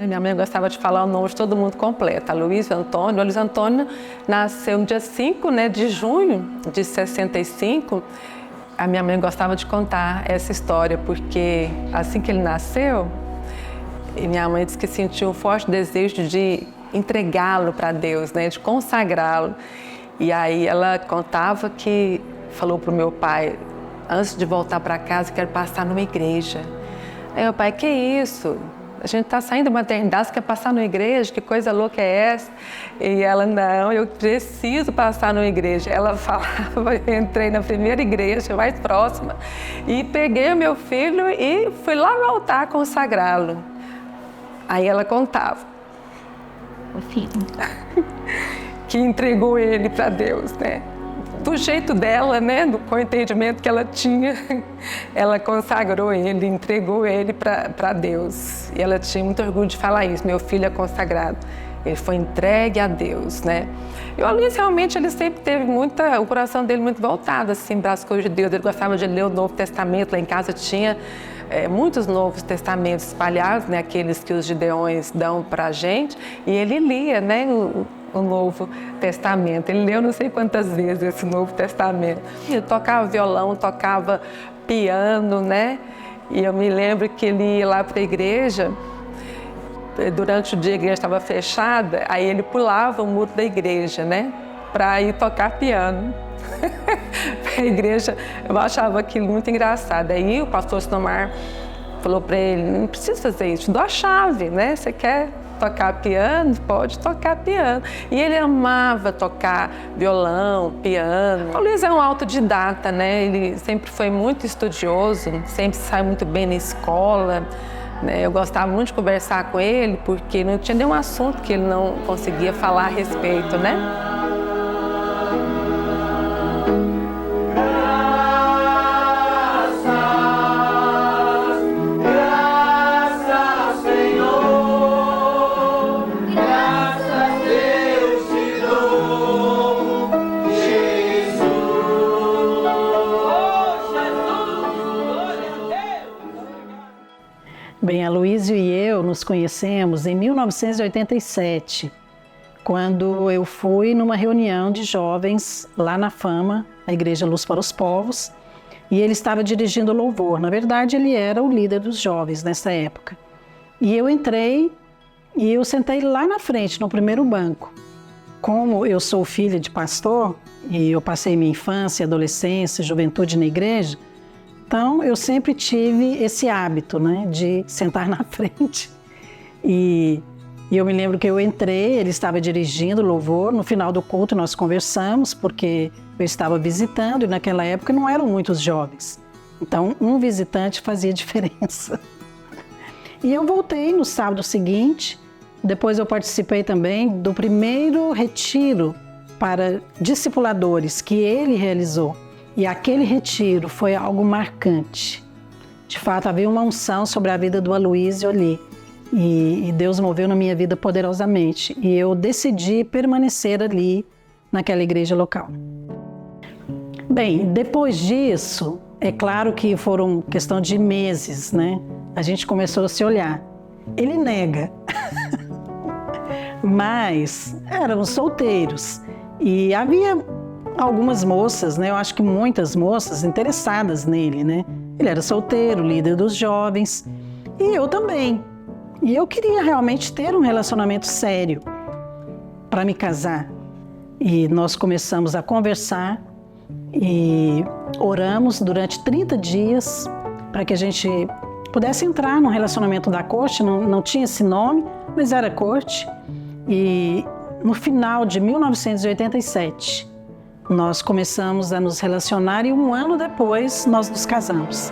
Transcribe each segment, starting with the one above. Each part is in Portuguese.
Minha mãe gostava de falar o nome de todo mundo completo. Aloysio Antônio. O Aloysio Antônio nasceu no dia 5, de junho de 65. A minha mãe gostava de contar essa história, porque assim que ele nasceu, minha mãe disse que sentiu um forte desejo de entregá-lo para Deus, de consagrá-lo. E aí ela contava que falou para o meu pai, antes de voltar para casa, quero passar numa igreja. Aí meu pai, que isso? A gente está saindo da maternidade, você quer passar numa igreja? Que coisa louca é essa? E ela, não, eu preciso passar numa igreja. Ela falava, eu entrei na primeira igreja, mais próxima, e peguei o meu filho e fui lá no altar consagrá-lo. Aí ela contava. O filho. Que entregou ele para Deus, Do jeito dela, com o entendimento que ela tinha, ela consagrou ele, entregou ele para Deus. E ela tinha muito orgulho de falar isso, meu filho é consagrado. Ele foi entregue a Deus, E o Aloysio realmente, ele sempre teve o coração dele muito voltado, assim, para as coisas de Deus. Ele gostava de ler o Novo Testamento, lá em casa tinha muitos Novos Testamentos espalhados, aqueles que os gideões dão para a gente, e ele lia, o Novo Testamento. Ele leu não sei quantas vezes esse Novo Testamento. Ele tocava violão, tocava piano, E eu me lembro que ele ia lá para a igreja, durante o dia a igreja estava fechada, aí ele pulava o muro da igreja, para ir tocar piano. A igreja, eu achava aquilo muito engraçado. Aí o pastor Sinomar falou para ele, não precisa fazer isso, te dou a chave, Você quer tocar piano? Pode tocar piano. E ele amava tocar violão, piano. O Luiz é um autodidata, Ele sempre foi muito estudioso, sempre saiu muito bem na escola, Eu gostava muito de conversar com ele, porque não tinha nenhum assunto que ele não conseguia falar a respeito, Bem, Aloysio e eu nos conhecemos em 1987, quando eu fui numa reunião de jovens lá na Fama, a Igreja Luz para os Povos, e ele estava dirigindo o louvor. Na verdade, ele era o líder dos jovens nessa época. E eu entrei e eu sentei lá na frente, no primeiro banco. Como eu sou filha de pastor, e eu passei minha infância, adolescência, juventude na igreja, então eu sempre tive esse hábito, de sentar na frente. E eu me lembro que eu entrei, ele estava dirigindo o louvor, no final do culto nós conversamos, porque eu estava visitando e naquela época não eram muitos jovens. Então um visitante fazia diferença. E eu voltei no sábado seguinte, depois eu participei também do primeiro retiro para discipuladores que ele realizou. E aquele retiro foi algo marcante. De fato, havia uma unção sobre a vida do Aloysio ali. E Deus moveu na minha vida poderosamente. E eu decidi permanecer ali, naquela igreja local. Bem, depois disso, é claro que foram questão de meses, A gente começou a se olhar. Ele nega. Mas éramos solteiros. E havia algumas moças, eu acho que muitas moças interessadas nele, Ele era solteiro, líder dos jovens, e eu também. E eu queria realmente ter um relacionamento sério para me casar. E nós começamos a conversar e oramos durante 30 dias para que a gente pudesse entrar num relacionamento da corte, não tinha esse nome, mas era corte. E no final de 1987, nós começamos a nos relacionar e um ano depois nós nos casamos.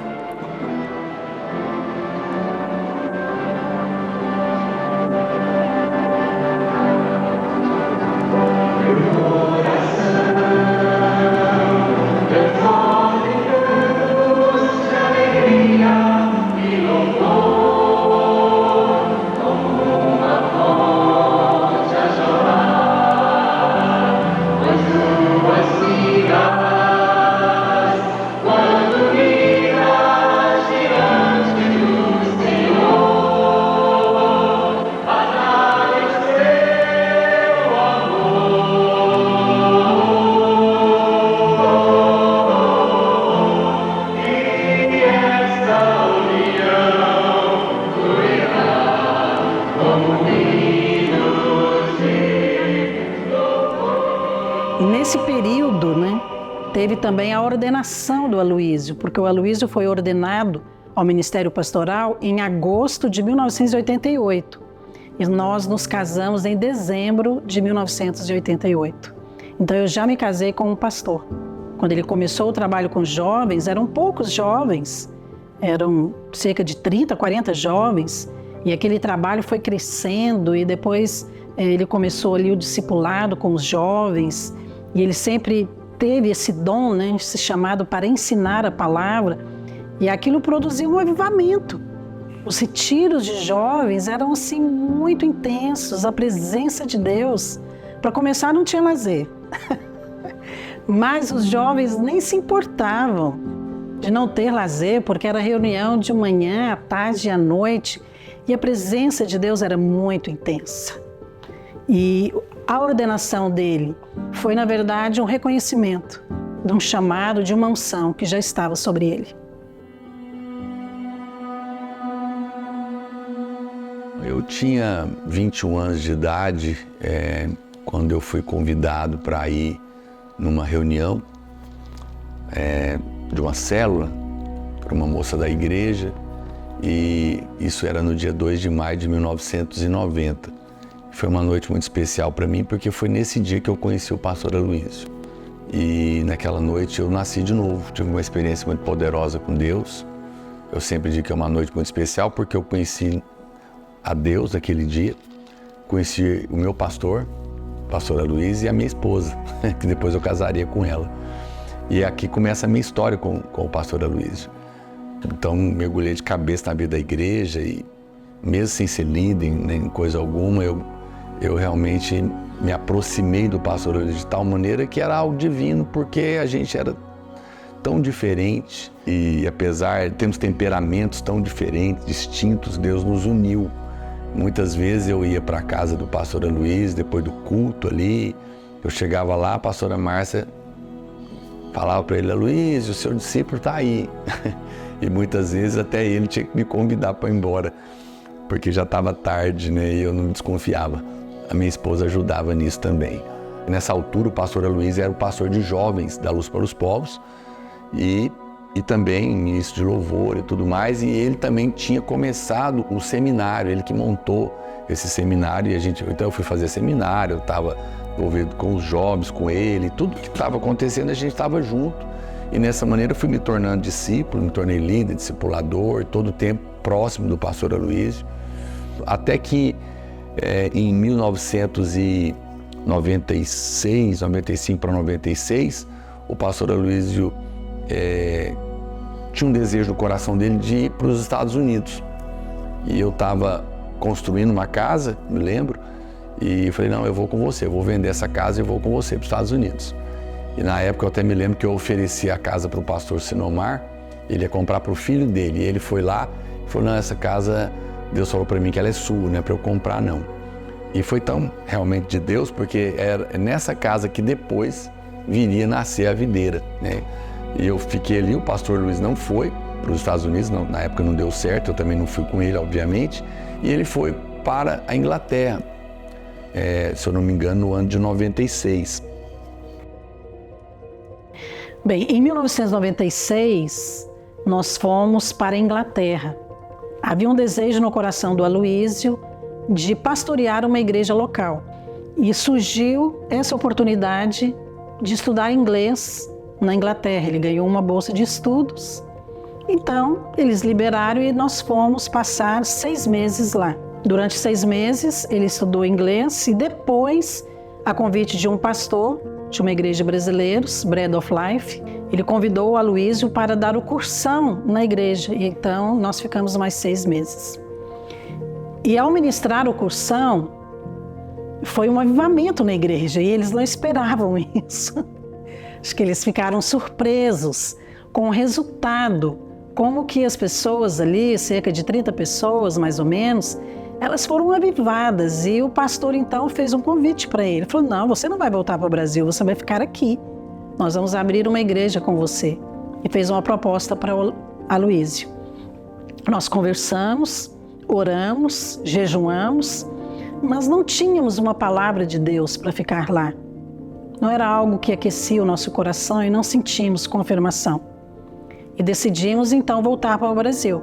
Quando teve também a ordenação do Aloísio, porque o Aloísio foi ordenado ao Ministério Pastoral em agosto de 1988. E nós nos casamos em dezembro de 1988. Então eu já me casei com um pastor. Quando ele começou o trabalho com jovens, eram poucos jovens, eram cerca de 30, 40 jovens, e aquele trabalho foi crescendo, e depois ele começou ali o discipulado com os jovens, e ele sempre teve esse dom, né, esse chamado para ensinar a palavra, e aquilo produziu um avivamento. Os retiros de jovens eram assim muito intensos, a presença de Deus. Para começar, não tinha lazer, mas os jovens nem se importavam de não ter lazer, porque era reunião de manhã, à tarde e à noite, e a presença de Deus era muito intensa. E a ordenação dele foi, na verdade, um reconhecimento de um chamado, de uma unção que já estava sobre ele. Eu tinha 21 anos de idade quando eu fui convidado para ir numa reunião de uma célula para uma moça da igreja, e isso era no dia 2 de maio de 1990. Foi uma noite muito especial para mim, porque foi nesse dia que eu conheci o pastor Aloísio. E naquela noite eu nasci de novo, tive uma experiência muito poderosa com Deus. Eu sempre digo que é uma noite muito especial porque eu conheci a Deus naquele dia, conheci o meu pastor Aloísio, e a minha esposa, que depois eu casaria com ela. E aqui começa a minha história com o pastor Aloísio. Então mergulhei de cabeça na vida da igreja, e mesmo sem ser líder nem coisa alguma, eu realmente me aproximei do pastor Aloísio de tal maneira que era algo divino, porque a gente era tão diferente, e apesar de termos temperamentos tão diferentes, distintos, Deus nos uniu. Muitas vezes eu ia para a casa do pastor Aloísio, depois do culto ali, eu chegava lá, a pastora Márcia falava para ele: Aloísio, o seu discípulo está aí. E muitas vezes até ele tinha que me convidar para ir embora, porque já estava tarde, né? E eu não desconfiava. A minha esposa ajudava nisso também. Nessa altura, o pastor Aloísio era o pastor de jovens da Luz para os Povos, e também ministro de louvor e tudo mais, e ele também tinha começado o seminário, ele que montou esse seminário, e então eu fui fazer seminário, eu estava envolvido com os jovens, com ele, tudo que estava acontecendo a gente estava junto, e nessa maneira eu fui me tornando discípulo, me tornei líder, discipulador, todo o tempo próximo do pastor Aloísio, até que em 1996, 95 para 96, o pastor Aloísio tinha um desejo no coração dele de ir para os Estados Unidos. E eu estava construindo uma casa, me lembro, e eu falei: não, eu vou com você, eu vou vender essa casa e eu vou com você para os Estados Unidos. E na época eu até me lembro que eu ofereci a casa para o pastor Sinomar, ele ia comprar para o filho dele, e ele foi lá e falou: não, essa casa, Deus falou para mim que ela é sua, não é para eu comprar não. E foi tão realmente de Deus, porque era nessa casa que depois viria nascer a videira, né? E eu fiquei ali, o pastor Luiz não foi para os Estados Unidos, não, na época não deu certo, eu também não fui com ele, obviamente, e ele foi para a Inglaterra, se eu não me engano, no ano de 96. Bem, em 1996, nós fomos para a Inglaterra. Havia um desejo no coração do Aloísio de pastorear uma igreja local. E surgiu essa oportunidade de estudar inglês na Inglaterra. Ele ganhou uma bolsa de estudos. Então, eles liberaram e nós fomos passar 6 meses lá. Durante 6 meses, ele estudou inglês, e depois, a convite de um pastor de uma igreja de brasileiros, Bread of Life, ele convidou o Aloísio para dar o cursão na igreja. E então, nós ficamos mais 6 meses. E ao ministrar o cursão, foi um avivamento na igreja, e eles não esperavam isso. Acho que eles ficaram surpresos com o resultado, como que as pessoas ali, cerca de 30 pessoas mais ou menos, elas foram avivadas, e o pastor então fez um convite para ele. Ele falou: não, você não vai voltar para o Brasil, você vai ficar aqui. Nós vamos abrir uma igreja com você. E fez uma proposta para o Aloísio. Nós conversamos, oramos, jejuamos, mas não tínhamos uma palavra de Deus para ficar lá. Não era algo que aquecia o nosso coração e não sentimos confirmação. E decidimos então voltar para o Brasil.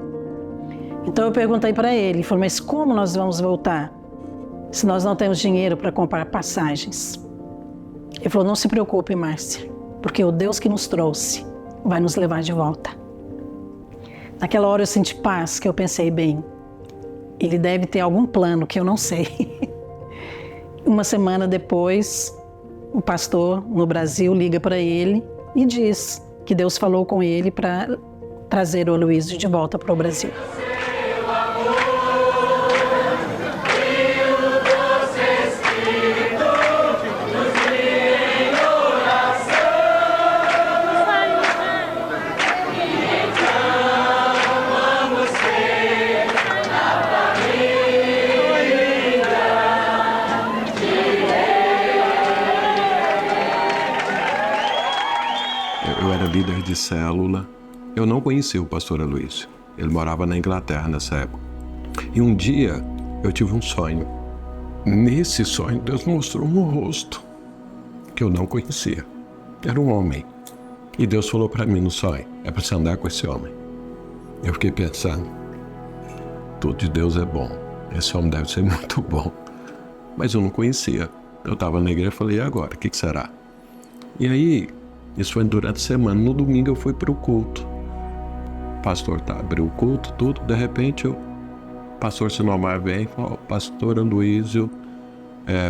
Então eu perguntei para ele, ele falou, mas como nós vamos voltar se nós não temos dinheiro para comprar passagens? Ele falou, não se preocupe, Márcia, porque o Deus que nos trouxe vai nos levar de volta. Naquela hora eu senti paz, que eu pensei, bem, ele deve ter algum plano que eu não sei. Uma semana depois, o pastor no Brasil liga para ele e diz que Deus falou com ele para trazer o Aloísio de volta para o Brasil. Eu era líder de célula. Eu não conhecia o pastor Aloísio. Ele morava na Inglaterra nessa época. E um dia eu tive um sonho. Nesse sonho, Deus mostrou um rosto que eu não conhecia. Era um homem. E Deus falou para mim no sonho, é para você andar com esse homem. Eu fiquei pensando, tudo de Deus é bom. Esse homem deve ser muito bom. Mas eu não conhecia. Eu estava na igreja e falei, e agora? O que será? E aí, isso foi durante a semana. No domingo eu fui para o culto. O pastor abriu o culto, tudo. De repente, o pastor Sinomar vem e fala, o pastor Aloísio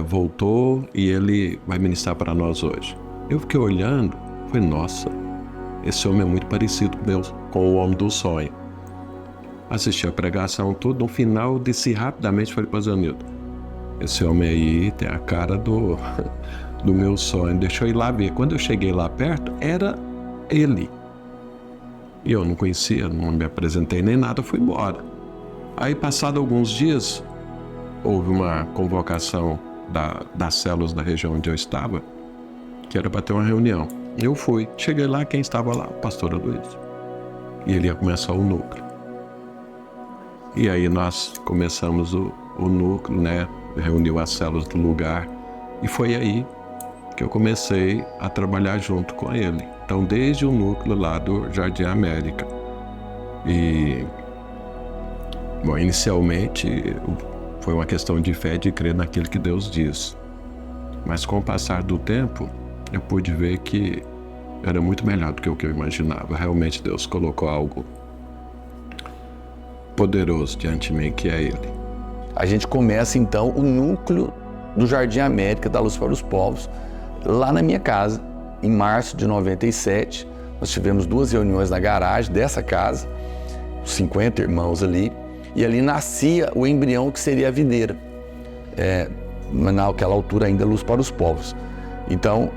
voltou e ele vai ministrar para nós hoje. Eu fiquei olhando, falei, nossa, esse homem é muito parecido com o homem do sonho. Assisti a pregação toda, no final desci rapidamente e falei para o Zanildo, esse homem aí tem a cara do meu sonho, deixa eu ir lá ver. Quando eu cheguei lá perto, era ele. E eu não conhecia, não me apresentei nem nada, fui embora. Aí, passado alguns dias, houve uma convocação das células da região onde eu estava, que era para ter uma reunião. Eu fui. Cheguei lá, quem estava lá? O pastor Aloísio. E ele ia começar o núcleo. E aí nós começamos o núcleo, né? Reuniu as células do lugar. E foi aí que eu comecei a trabalhar junto com ele. Então, desde o núcleo lá do Jardim América. E, bom, inicialmente foi uma questão de fé, de crer naquilo que Deus diz. Mas com o passar do tempo, eu pude ver que era muito melhor do que o que eu imaginava. Realmente Deus colocou algo poderoso diante de mim, que é Ele. A gente começa então o núcleo do Jardim América, da Luz para os Povos, lá na minha casa, em março de 97. Nós tivemos 2 reuniões na garagem dessa casa, 50 irmãos ali, e ali nascia o embrião que seria a videira. Naquela altura ainda Luz para os Povos. Então,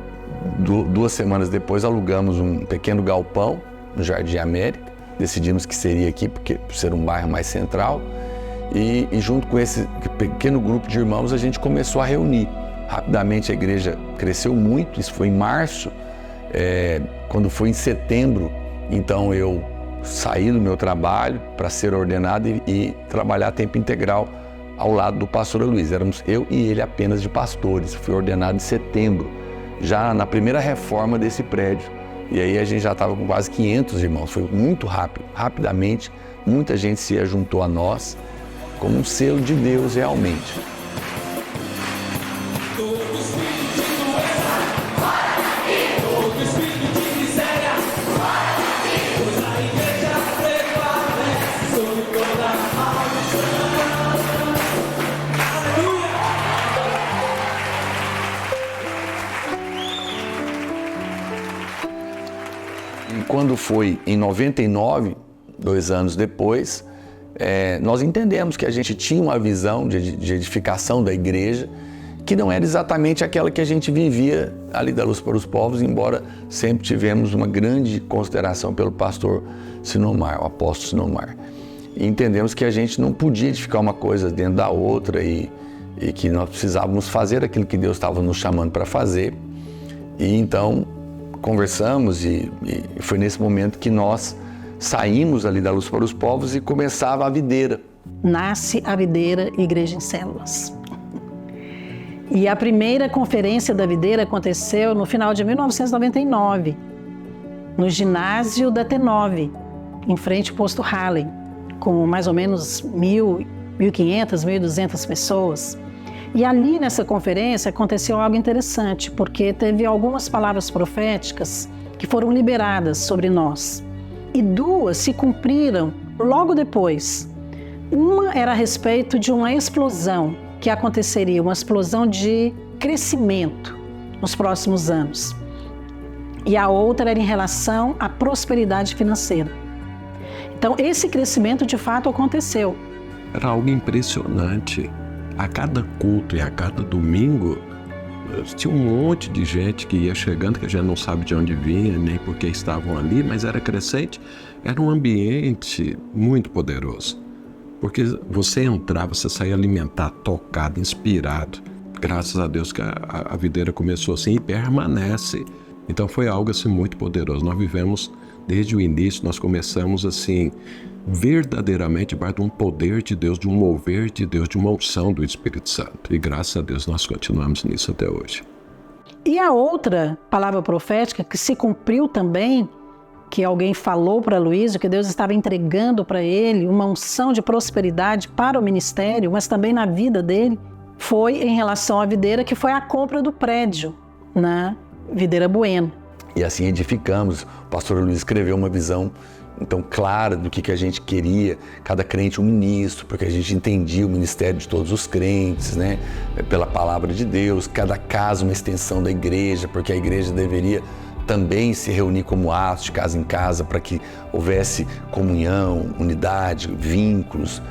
2 semanas depois, alugamos um pequeno galpão no Jardim América. Decidimos que seria aqui, porque por ser um bairro mais central. E junto com esse pequeno grupo de irmãos, a gente começou a reunir. Rapidamente a igreja cresceu muito, isso foi em março. Quando foi em setembro, então eu saí do meu trabalho para ser ordenado e trabalhar a tempo integral ao lado do pastor Aloísio. Éramos eu e ele apenas de pastores. Fui ordenado em setembro, já na primeira reforma desse prédio. E aí a gente já estava com quase 500 irmãos. Foi muito rápido, rapidamente. Muita gente se juntou a nós como um selo de Deus realmente. Quando foi em 99, 2 anos depois, nós entendemos que a gente tinha uma visão de edificação da igreja que não era exatamente aquela que a gente vivia ali da Luz para os Povos, embora sempre tivemos uma grande consideração pelo pastor Sinomar, o apóstolo Sinomar. E entendemos que a gente não podia edificar uma coisa dentro da outra e que nós precisávamos fazer aquilo que Deus estava nos chamando para fazer. E então conversamos e foi nesse momento que nós saímos ali da Luz para os Povos e começava a videira. Nasce a videira Igreja em Células. E a primeira conferência da videira aconteceu no final de 1999, no ginásio da T9, em frente ao posto Harlem, com mais ou menos 1.500, 1.200 pessoas. E ali nessa conferência aconteceu algo interessante, porque teve algumas palavras proféticas que foram liberadas sobre nós. E 2 se cumpriram logo depois. Uma era a respeito de uma explosão que aconteceria, uma explosão de crescimento nos próximos anos. E a outra era em relação à prosperidade financeira. Então, esse crescimento de fato aconteceu. Era algo impressionante. A cada culto e a cada domingo, tinha um monte de gente que ia chegando, que a gente não sabe de onde vinha, nem por que estavam ali, mas era crescente. Era um ambiente muito poderoso. Porque você entrava, você saía alimentado, tocado, inspirado. Graças a Deus que a videira começou assim e permanece. Então foi algo assim muito poderoso. Nós vivemos desde o início, nós começamos assim, verdadeiramente debaixo de um poder de Deus, de um mover de Deus, de uma unção do Espírito Santo. E graças a Deus nós continuamos nisso até hoje. E a outra palavra profética que se cumpriu também, que alguém falou para Luísio, que Deus estava entregando para ele uma unção de prosperidade para o ministério, mas também na vida dele, foi em relação à videira, que foi a compra do prédio na Videira Bueno. E assim edificamos. O pastor Luiz escreveu uma visão então clara do que a gente queria, cada crente um ministro, porque a gente entendia o ministério de todos os crentes, né? Pela palavra de Deus, cada casa uma extensão da igreja, porque a igreja deveria também se reunir como atos de casa em casa para que houvesse comunhão, unidade, vínculos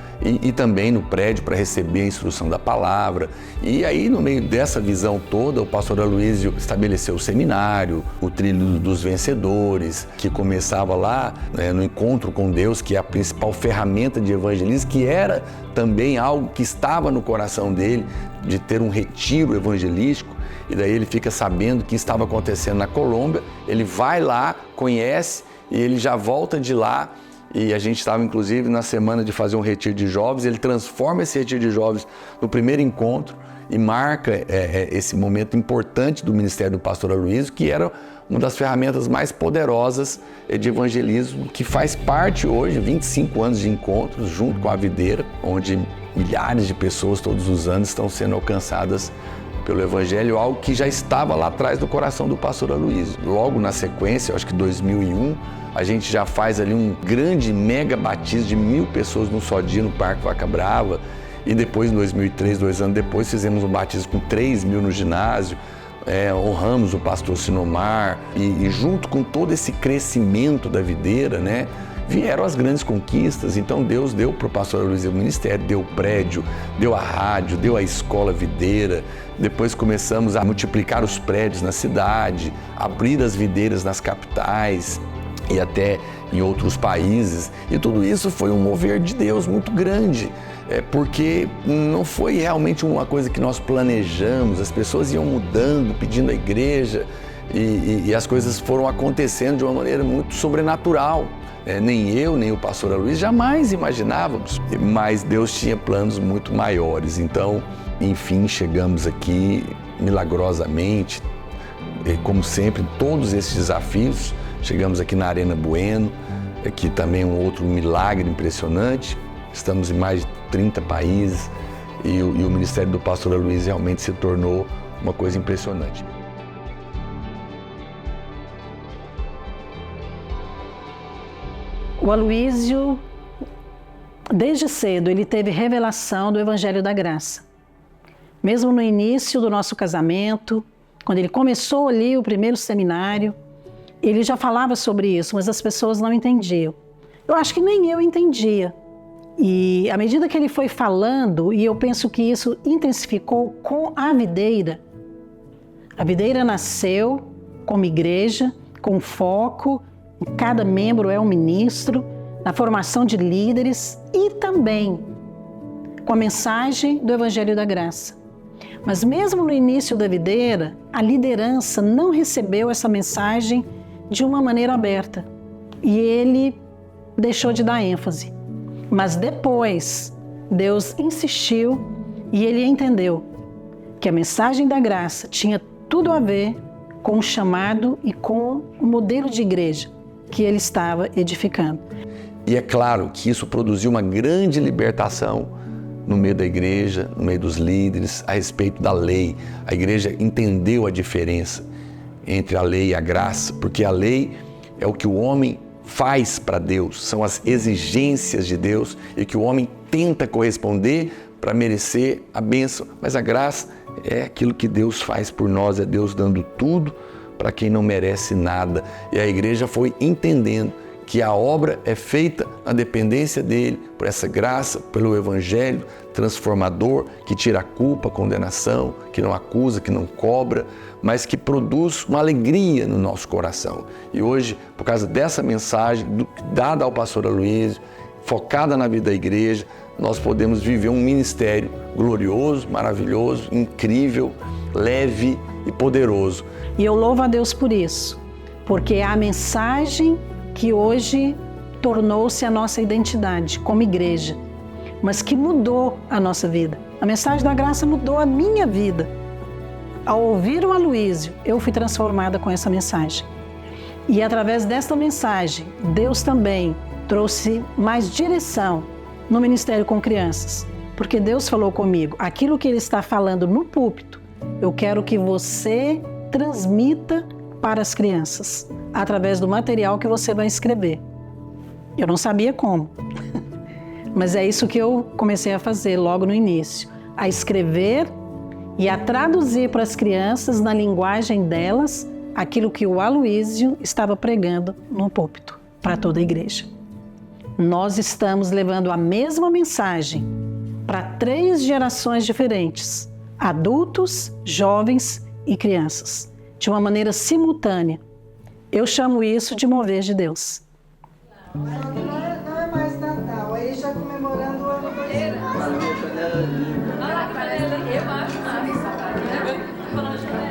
e também no prédio para receber a instrução da palavra. E aí, no meio dessa visão toda, o pastor Aloísio estabeleceu o seminário, o Trilho dos Vencedores, que começava lá, né, no encontro com Deus, que é a principal ferramenta de evangelismo, que era também algo que estava no coração dele, de ter um retiro evangelístico. E daí ele fica sabendo que estava acontecendo na Colômbia, ele vai lá, conhece e ele já volta de lá. E a gente estava inclusive na semana de fazer um retiro de jovens, ele transforma esse retiro de jovens no primeiro encontro e marca esse momento importante do ministério do pastor Aloísio, que era uma das ferramentas mais poderosas de evangelismo, que faz parte hoje, 25 anos de encontros junto com a videira, onde milhares de pessoas todos os anos estão sendo alcançadas pelo Evangelho, algo que já estava lá atrás do coração do pastor Aloísio. Logo na sequência, eu acho que 2001, a gente já faz ali um grande mega batismo de 1.000 pessoas num só dia no Parque Vaca Brava. E depois, em 2003, 2 anos depois, fizemos um batismo com 3.000 no ginásio. Honramos o pastor Sinomar. E junto com todo esse crescimento da videira, né, vieram as grandes conquistas. Então Deus deu para o pastor Aloísio o ministério, deu o prédio, deu a rádio, deu a escola videira. Depois começamos a multiplicar os prédios na cidade, abrir as videiras nas capitais e até em outros países. E tudo isso foi um mover de Deus muito grande, porque não foi realmente uma coisa que nós planejamos. As pessoas iam mudando, pedindo à igreja e as coisas foram acontecendo de uma maneira muito sobrenatural. Nem eu, nem o pastor Aloísio jamais imaginávamos, mas Deus tinha planos muito maiores. Então, enfim, chegamos aqui milagrosamente, como sempre, todos esses desafios. Chegamos aqui na Arena Bueno, que também é um outro milagre impressionante. Estamos em mais de 30 países e o ministério do pastor Aloísio realmente se tornou uma coisa impressionante. O Aloísio, desde cedo, ele teve revelação do Evangelho da Graça. Mesmo no início do nosso casamento, quando ele começou ali o primeiro seminário, ele já falava sobre isso, mas as pessoas não entendiam. Eu acho que nem eu entendia. E à medida que ele foi falando, e eu penso que isso intensificou com a videira nasceu como igreja, com foco, cada membro é um ministro, na formação de líderes e também com a mensagem do Evangelho da Graça. Mas mesmo no início da videira, a liderança não recebeu essa mensagem de uma maneira aberta e ele deixou de dar ênfase. Mas depois, Deus insistiu e ele entendeu que a mensagem da graça tinha tudo a ver com o chamado e com o modelo de igreja que ele estava edificando. E é claro que isso produziu uma grande libertação no meio da igreja, no meio dos líderes, a respeito da lei. A igreja entendeu a diferença entre a lei e a graça, porque a lei é o que o homem faz para Deus, são as exigências de Deus e que o homem tenta corresponder para merecer a bênção. Mas a graça é aquilo que Deus faz por nós, é Deus dando tudo para quem não merece nada. E a igreja foi entendendo que a obra é feita na dependência dele, por essa graça, pelo evangelho transformador, que tira a culpa, a condenação, que não acusa, que não cobra, mas que produz uma alegria no nosso coração. E hoje, por causa dessa mensagem dada ao pastor Aloysio, focada na vida da igreja, nós podemos viver um ministério glorioso, maravilhoso, incrível, leve e poderoso. E eu louvo a Deus por isso, porque é a mensagem que hoje tornou-se a nossa identidade como igreja, mas que mudou a nossa vida. A mensagem da graça mudou a minha vida. Ao ouvir o Aloysio, eu fui transformada com essa mensagem. E através desta mensagem, Deus também trouxe mais direção no ministério com crianças. Porque Deus falou comigo, aquilo que Ele está falando no púlpito, eu quero que você transmita para as crianças, através do material que você vai escrever. Eu não sabia como, mas é isso que eu comecei a fazer logo no início, a escrever e a traduzir para as crianças, na linguagem delas, aquilo que o Aloysio estava pregando no púlpito, para toda a igreja. Nós estamos levando a mesma mensagem para 3 gerações diferentes, adultos, jovens e crianças, de uma maneira simultânea. Eu chamo isso de mover de Deus. Não é mais Natal, aí já comemorando o ano 2000.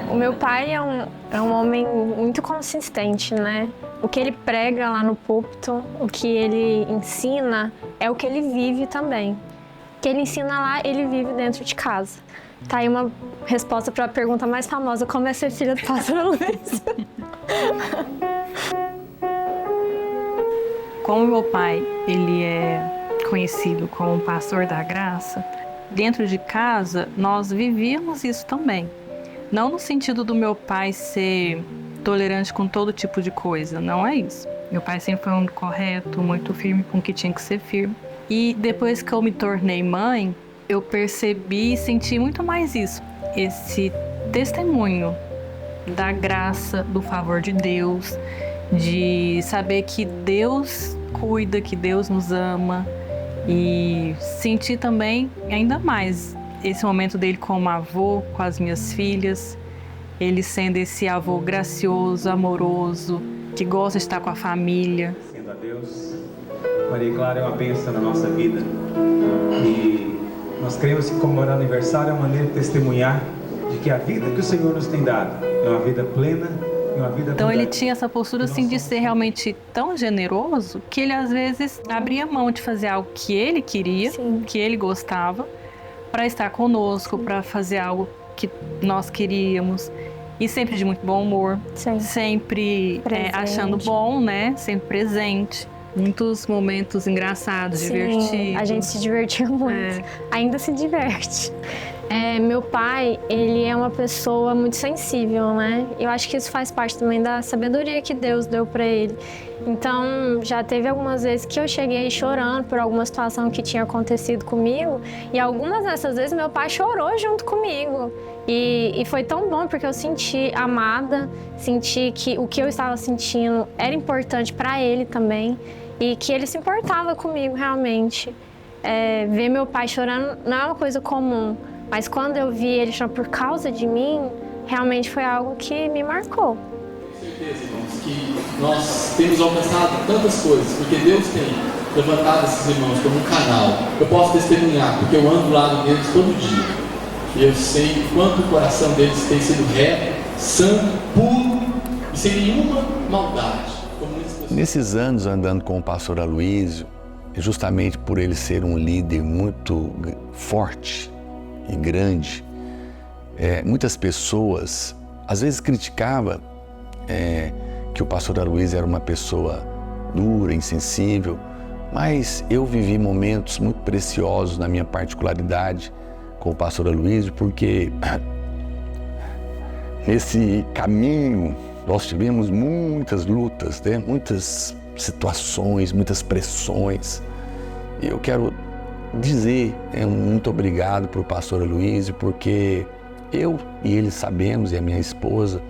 O meu pai é um homem muito consistente, né? O que ele prega lá no púlpito, o que ele ensina, é o que ele vive também. O que ele ensina lá, ele vive dentro de casa. Tá aí uma resposta para a pergunta mais famosa, como é ser filha do pastor Aloysio? Como meu pai, ele é conhecido como pastor da graça, dentro de casa nós vivíamos isso também. Não no sentido do meu pai ser tolerante com todo tipo de coisa, não é isso. Meu pai sempre foi um correto, muito firme com o que tinha que ser firme. E depois que eu me tornei mãe, eu percebi e senti muito mais isso. Esse testemunho da graça, do favor de Deus, de saber que Deus cuida, que Deus nos ama. E sentir também ainda mais esse momento dele como avô, com as minhas filhas. Ele sendo esse avô gracioso, amoroso, que gosta de estar com a família. Sendo a Deus, Maria Clara é uma bênção na nossa vida. E nós queremos comemorar o aniversário, é uma maneira de testemunhar de que a vida que o Senhor nos tem dado é uma vida plena e uma vida Então ele tinha essa postura assim de ser realmente tão generoso que ele às vezes abria mão de fazer algo que ele queria, Sim. que ele gostava, para estar conosco, para fazer algo que nós queríamos. E sempre de muito bom humor, Sim. sempre Presente. achando bom, né? Sempre presente. Muitos momentos engraçados, Sim, divertidos. a gente se divertia muito. Ainda se diverte. Meu pai, ele é uma pessoa muito sensível, né? Eu acho que isso faz parte também da sabedoria que Deus deu para ele. Então, já teve algumas vezes que eu cheguei chorando por alguma situação que tinha acontecido comigo. E algumas dessas vezes meu pai chorou junto comigo. E foi tão bom porque eu senti amada, senti que o que eu estava sentindo era importante para ele também. E que ele se importava comigo realmente. Ver meu pai chorando não é uma coisa comum. Mas quando eu vi ele chorando por causa de mim, realmente foi algo que me marcou. Tenho certeza, irmãos, que nós temos alcançado tantas coisas, porque Deus tem levantado esses irmãos como um canal. Eu posso testemunhar, porque eu ando do lado deles todo dia. E eu sei o quanto o coração deles tem sido reto, santo, puro e sem nenhuma maldade. Nesses anos andando com o pastor Aloysio, justamente por ele ser um líder muito forte e grande, muitas pessoas às vezes criticavam que o pastor Aloysio era uma pessoa dura, insensível, mas eu vivi momentos muito preciosos na minha particularidade com o pastor Aloysio, porque nesse caminho nós tivemos muitas lutas, né? Muitas situações, muitas pressões. E eu quero dizer muito obrigado para o pastor Aloysio, porque eu e ele sabemos, e a minha esposa,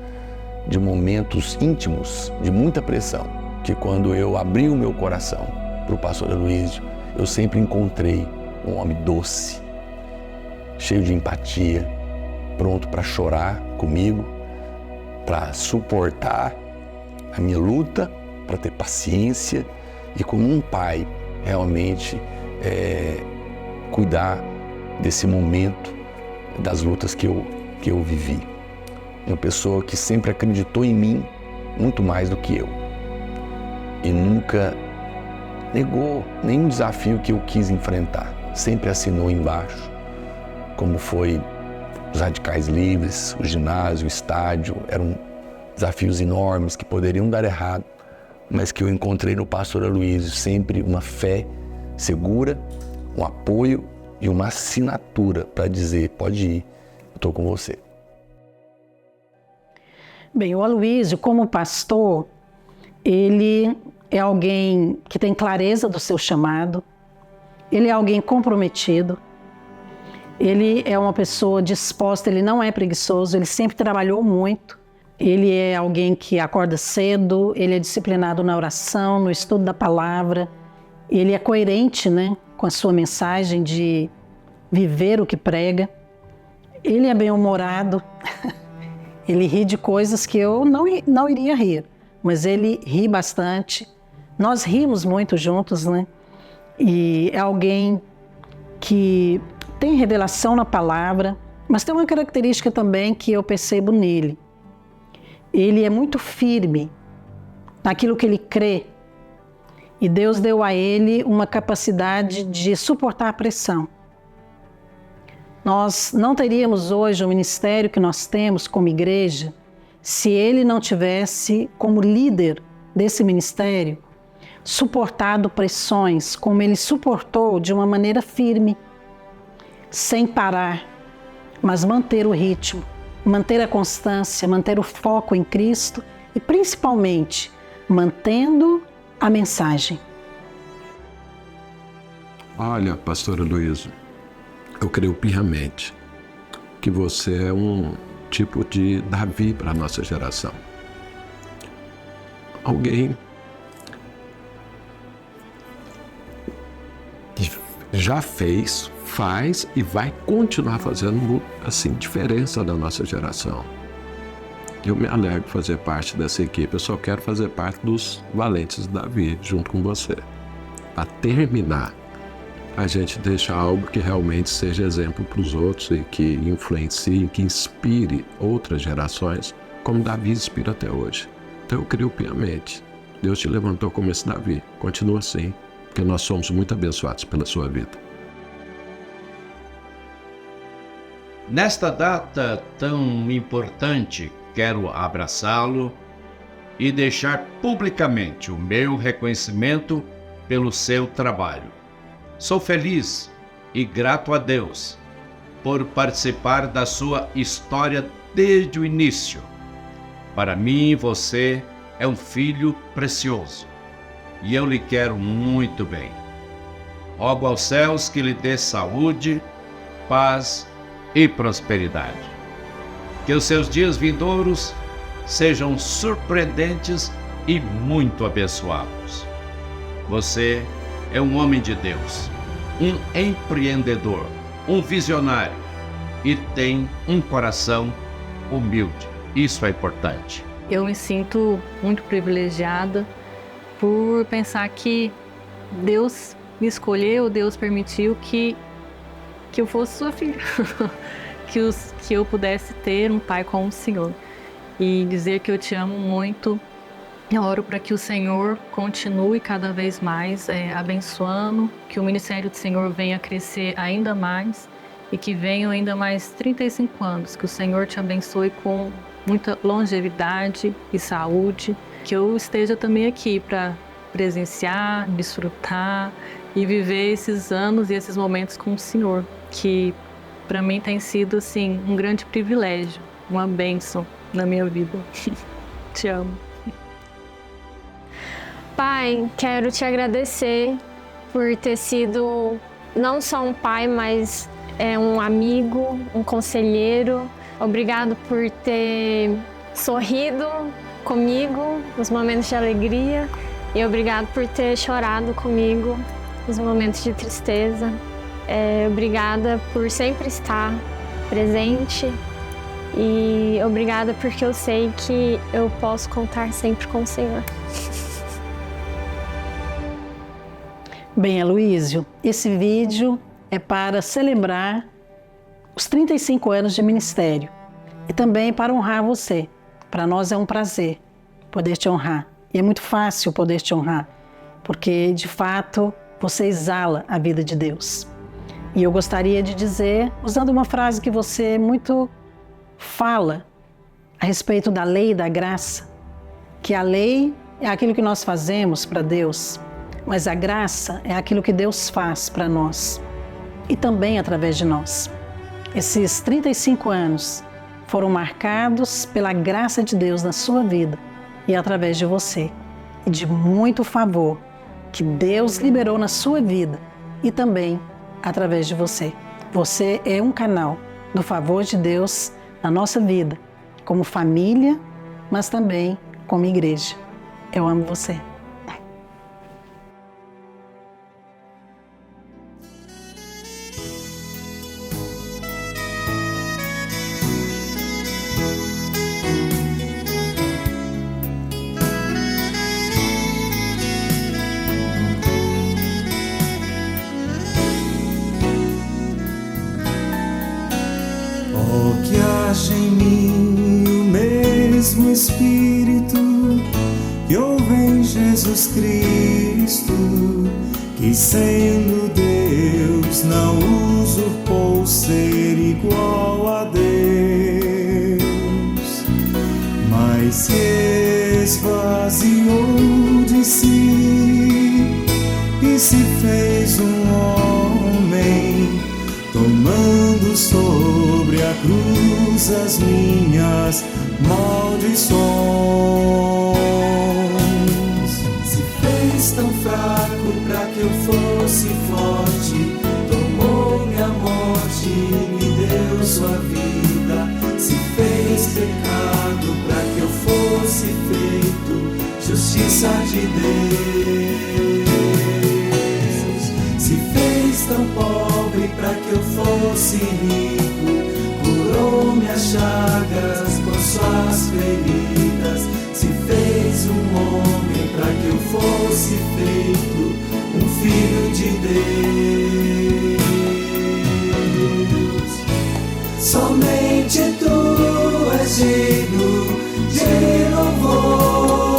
de momentos íntimos, de muita pressão, que quando eu abri o meu coração para o pastor Aloysio, eu sempre encontrei um homem doce, cheio de empatia, pronto para chorar comigo, para suportar a minha luta, para ter paciência e, como um pai, realmente cuidar desse momento, das lutas que eu vivi. Uma pessoa que sempre acreditou em mim muito mais do que eu e nunca negou nenhum desafio que eu quis enfrentar. Sempre assinou embaixo, como foi os Radicais Livres, o ginásio, o estádio. Eram desafios enormes que poderiam dar errado, mas que eu encontrei no pastor Aloysio sempre uma fé segura, um apoio e uma assinatura para dizer: pode ir, eu estou com você. Bem, o Aloysio, como pastor, ele é alguém que tem clareza do seu chamado, ele é alguém comprometido, ele é uma pessoa disposta, ele não é preguiçoso, ele sempre trabalhou muito, ele é alguém que acorda cedo, ele é disciplinado na oração, no estudo da palavra, ele é coerente, né, com a sua mensagem de viver o que prega, ele é bem-humorado, ele ri de coisas que eu não iria rir, mas ele ri bastante. Nós rimos muito juntos, né? E é alguém que tem revelação na palavra, mas tem uma característica também que eu percebo nele. Ele é muito firme naquilo que ele crê. E Deus deu a ele uma capacidade de suportar a pressão. Nós não teríamos hoje o ministério que nós temos como igreja se ele não tivesse, como líder desse ministério, suportado pressões, como ele suportou de uma maneira firme, sem parar, mas manter o ritmo, manter a constância, manter o foco em Cristo e, principalmente, mantendo a mensagem. Olha, pastor Aloysio, eu creio piamente que você é um tipo de Davi para a nossa geração. Alguém que já fez, faz e vai continuar fazendo assim diferença na nossa geração. Eu me alegro de fazer parte dessa equipe. Eu só quero fazer parte dos valentes de Davi junto com você. Para terminar, a gente deixa algo que realmente seja exemplo para os outros e que influencie, que inspire outras gerações, como Davi inspira até hoje. Então eu creio piamente. Deus te levantou como esse Davi. Continua assim, porque nós somos muito abençoados pela sua vida. Nesta data tão importante, quero abraçá-lo e deixar publicamente o meu reconhecimento pelo seu trabalho. Sou feliz e grato a Deus por participar da sua história desde o início. Para mim, você é um filho precioso e eu lhe quero muito bem. Rogo aos céus que lhe dê saúde, paz e prosperidade. Que os seus dias vindouros sejam surpreendentes e muito abençoados. Você é um homem de Deus, um empreendedor, um visionário e tem um coração humilde. Isso é importante. Eu me sinto muito privilegiada por pensar que Deus me escolheu, Deus permitiu que eu fosse sua filha, que eu pudesse ter um pai como o Senhor e dizer que eu te amo muito. Eu oro para que o Senhor continue cada vez mais abençoando, que o ministério do Senhor venha crescer ainda mais e que venham ainda mais 35 anos. Que o Senhor te abençoe com muita longevidade e saúde. Que eu esteja também aqui para presenciar, desfrutar e viver esses anos e esses momentos com o Senhor, que para mim tem sido assim um grande privilégio, uma bênção na minha vida. Te amo. Pai, quero te agradecer por ter sido não só um pai, mas um amigo, um conselheiro. Obrigado por ter sorrido comigo nos momentos de alegria e obrigado por ter chorado comigo nos momentos de tristeza. Obrigada por sempre estar presente e obrigada porque eu sei que eu posso contar sempre com o Senhor. Bem, Aloísio, esse vídeo é para celebrar os 35 anos de ministério e também para honrar você. Para nós é um prazer poder te honrar e é muito fácil poder te honrar, porque de fato você exala a vida de Deus. E eu gostaria de dizer, usando uma frase que você muito fala a respeito da lei e da graça, que a lei é aquilo que nós fazemos para Deus, mas a graça é aquilo que Deus faz para nós e também através de nós. Esses 35 anos foram marcados pela graça de Deus na sua vida e através de você, e de muito favor que Deus liberou na sua vida e também através de você. Você é um canal do favor de Deus na nossa vida, como família, mas também como igreja. Eu amo você. Que haja em mim o mesmo Espírito que houve em Jesus Cristo, que sendo Deus não usurpou ser igual a Deus, mas se esvaziou de si e se fez um homem, tomando sobre a cruz as minhas maldições. Se fez tão fraco para que eu fosse forte, tomou-me a morte e me deu sua vida. Se fez pecado para que eu fosse feito justiça de Deus. Se fez tão pobre para que eu fosse rico, curou minhas chagas com suas feridas. Se fez um homem para que eu fosse feito um filho de Deus. Somente tu és digno de louvor.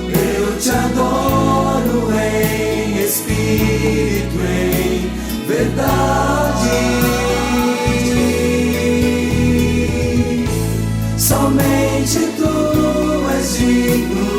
Eu te adoro em espírito, em verdade. Somente tu és digno